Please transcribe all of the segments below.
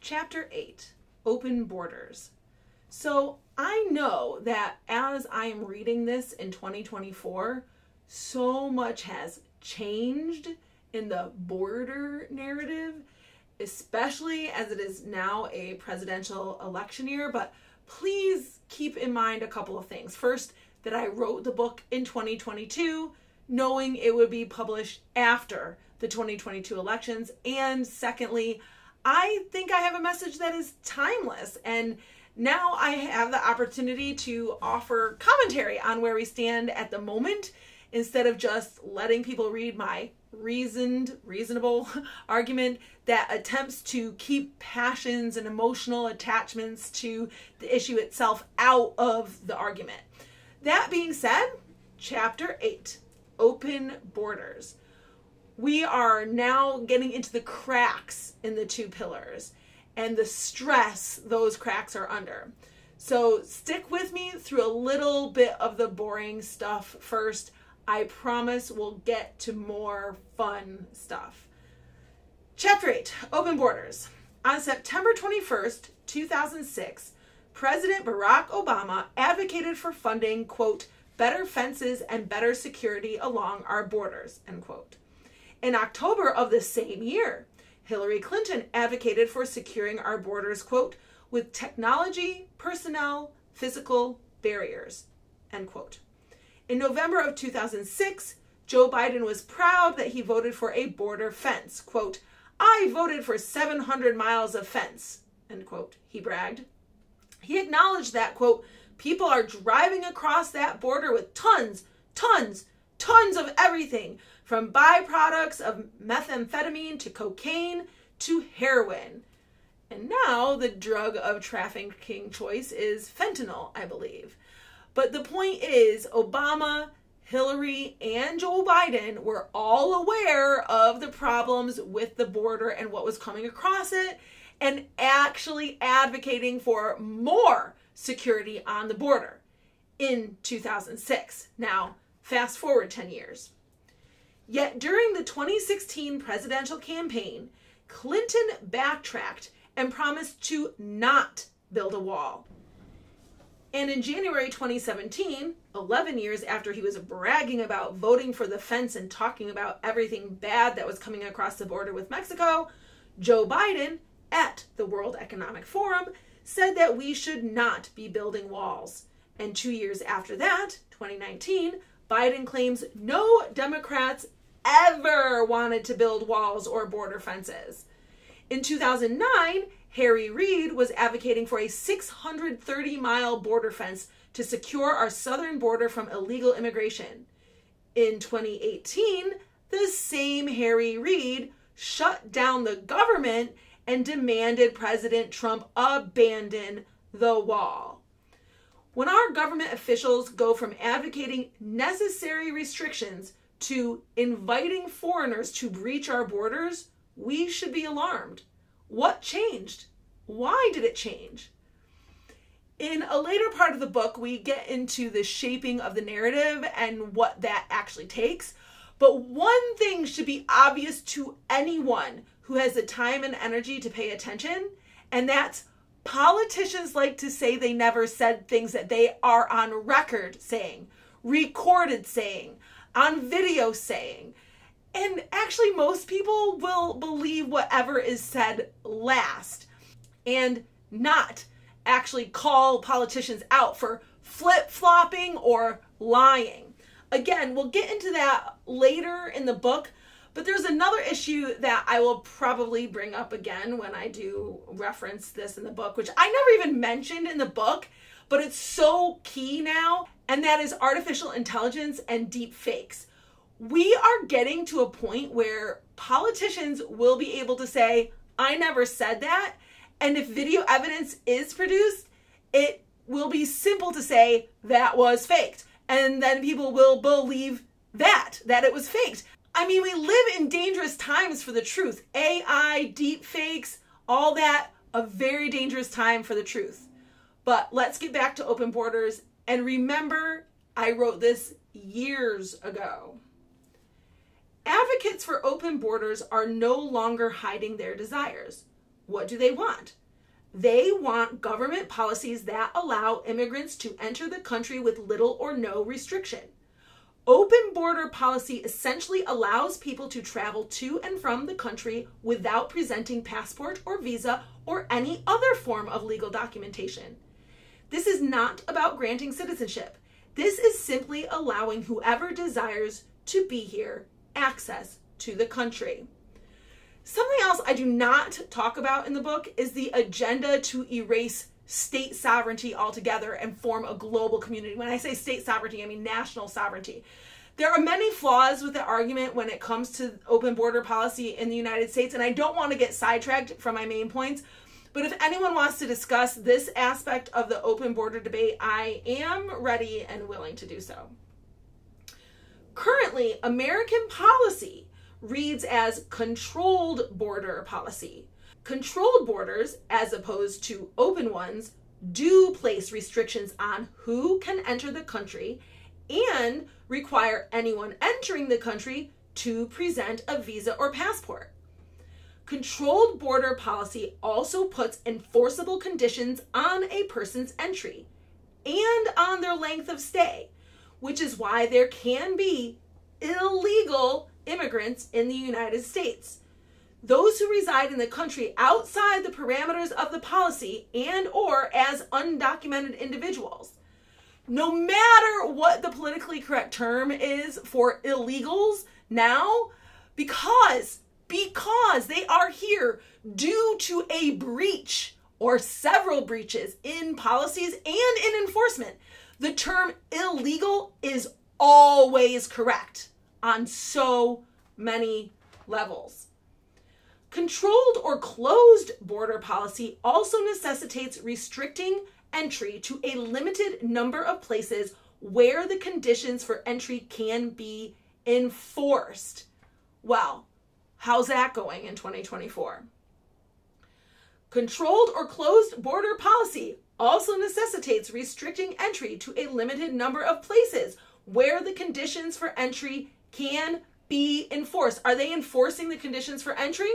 Chapter 8, Open Borders. So I know that as I am reading this in 2024, so much has changed in the border narrative, especially as it is now a presidential election year. But please keep in mind a couple of things. First, that I wrote the book in 2022, knowing it would be published after the 2022 elections. And secondly, I think I have a message that is timeless. And now I have the opportunity to offer commentary on where we stand at the moment, instead of just letting people read my reasonable argument that attempts to keep passions and emotional attachments to the issue itself out of the argument. That being said, Chapter 8, Open Borders. We are now getting into the cracks in the two pillars and the stress those cracks are under. So stick with me through a little bit of the boring stuff first. I promise we'll get to more fun stuff. Chapter 8, Open Borders. On September 21st, 2006, President Barack Obama advocated for funding, quote, better fences and better security along our borders, end quote. In October of the same year, Hillary Clinton advocated for securing our borders, quote, with technology, personnel, physical barriers, end quote. In November of 2006, Joe Biden was proud that he voted for a border fence, quote, I voted for 700 miles of fence, end quote, he bragged. He acknowledged that, quote, people are driving across that border with tons of everything, from byproducts of methamphetamine to cocaine to heroin. And now the drug of trafficking choice is fentanyl, I believe. But the point is, Obama, Hillary, and Joe Biden were all aware of the problems with the border and what was coming across it, and actually advocating for more security on the border in 2006. Now, fast forward 10 years. Yet during the 2016 presidential campaign, Clinton backtracked and promised to not build a wall. And in January 2017, 11 years after he was bragging about voting for the fence and talking about everything bad that was coming across the border with Mexico, Joe Biden, at the World Economic Forum, said that we should not be building walls. And 2 years after that, 2019, Biden claims no Democrats ever wanted to build walls or border fences. In 2009, Harry Reid was advocating for a 630-mile border fence to secure our southern border from illegal immigration. In 2018, the same Harry Reid shut down the government and demanded President Trump abandon the wall. When our government officials go from advocating necessary restrictions to inviting foreigners to breach our borders, we should be alarmed. What changed? Why did it change? In a later part of the book, we get into the shaping of the narrative and what that actually takes. But one thing should be obvious to anyone who has the time and energy to pay attention, and that's politicians like to say they never said things that they are on record saying, recorded saying, on video saying. And actually, most people will believe whatever is said last and not actually call politicians out for flip-flopping or lying. Again, we'll get into that later in the book, but there's another issue that I will probably bring up again when I do reference this in the book, which I never even mentioned in the book, but it's so key now, and that is artificial intelligence and deep fakes. We are getting to a point where politicians will be able to say, I never said that. And if video evidence is produced, it will be simple to say that was faked. And then people will believe that it was faked. I mean, we live in dangerous times for the truth. AI, deep fakes, all that, a very dangerous time for the truth. But let's get back to open borders. And remember, I wrote this years ago. Advocates for open borders are no longer hiding their desires. what do they want? They want government policies that allow immigrants to enter the country with little or no restriction. Open border policy essentially allows people to travel to and from the country without presenting passport or visa or any other form of legal documentation. This is not about granting citizenship. This is simply allowing whoever desires to be here access to the country. Something else I do not talk about in the book is the agenda to erase state sovereignty altogether and form a global community. When I say state sovereignty, I mean national sovereignty. There are many flaws with the argument when it comes to open border policy in the United States, and I don't want to get sidetracked from my main points. But if anyone wants to discuss this aspect of the open border debate, I am ready and willing to do so. Currently, American policy reads as controlled border policy. Controlled borders, as opposed to open ones, do place restrictions on who can enter the country and require anyone entering the country to present a visa or passport. Controlled border policy also puts enforceable conditions on a person's entry and on their length of stay, which is why there can be illegal immigrants in the United States. Those who reside in the country outside the parameters of the policy and or as undocumented individuals. No matter what the politically correct term is for illegals now, because they are here due to a breach or several breaches in policies and in enforcement, the term illegal is always correct on so many levels. Controlled or closed border policy also necessitates restricting entry to a limited number of places where the conditions for entry can be enforced. Well, how's that going in 2024? Controlled or closed border policy also necessitates restricting entry to a limited number of places where the conditions for entry can be enforced. Are they enforcing the conditions for entry?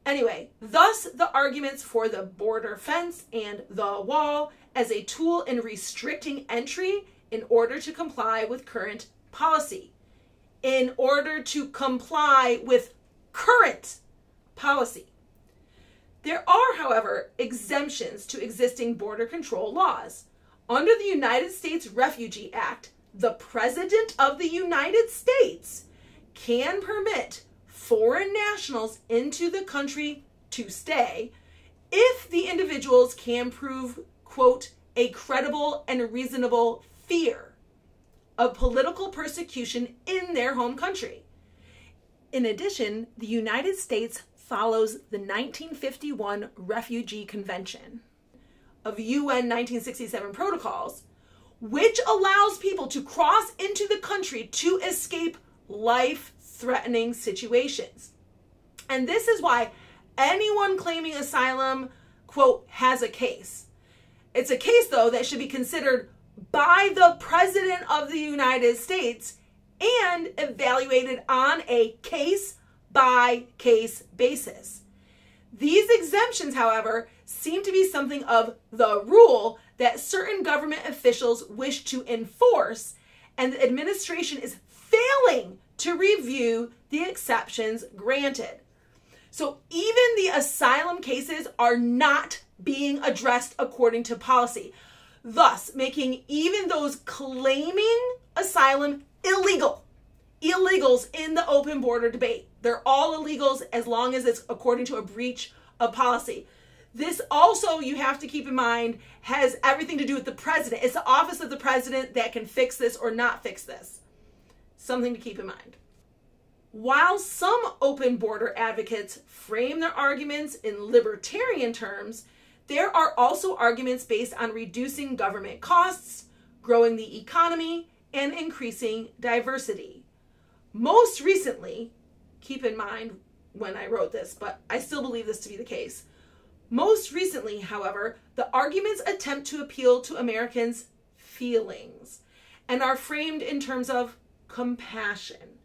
Anyway, thus the arguments for the border fence and the wall as a tool in restricting entry in order to comply with current policy. In order to comply with current policy. There are, however, exemptions to existing border control laws. Under the United States Refugee Act, the President of the United States can permit foreign nationals into the country to stay if the individuals can prove, quote, a credible and reasonable fear of political persecution in their home country. In addition, the United States follows the 1951 Refugee Convention of UN 1967 protocols, which allows people to cross into the country to escape life-threatening situations. And this is why anyone claiming asylum, quote, has a case. It's a case, though, that should be considered by the President of the United States and evaluated on a case-by-case basis. These exemptions, however, seem to be something of the rule that certain government officials wish to enforce, and the administration is failing to review the exceptions granted. So even the asylum cases are not being addressed according to policy, thus making even those claiming asylum illegal. Illegals in the open border debate. They're all illegals as long as it's according to a breach of policy. This also, you have to keep in mind, has everything to do with the president. It's the office of the president that can fix this or not fix this. Something to keep in mind. While some open border advocates frame their arguments in libertarian terms, there are also arguments based on reducing government costs, growing the economy, and increasing diversity. Most recently, keep in mind when I wrote this, but I still believe this to be the case. Most recently, however, the arguments attempt to appeal to Americans' feelings and are framed in terms of compassion.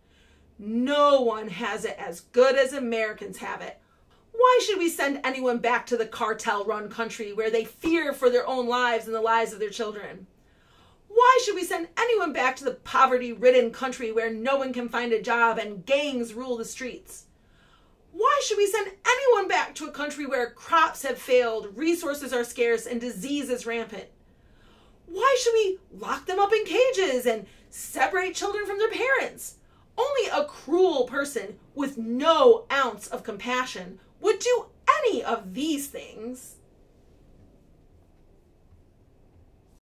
No one has it as good as Americans have it. Why should we send anyone back to the cartel-run country where they fear for their own lives and the lives of their children? Why should we send anyone back to the poverty-ridden country where no one can find a job and gangs rule the streets? Why should we send anyone back to a country where crops have failed, resources are scarce, and disease is rampant? Why should we lock them up in cages and separate children from their parents? Only a cruel person with no ounce of compassion would do any of these things.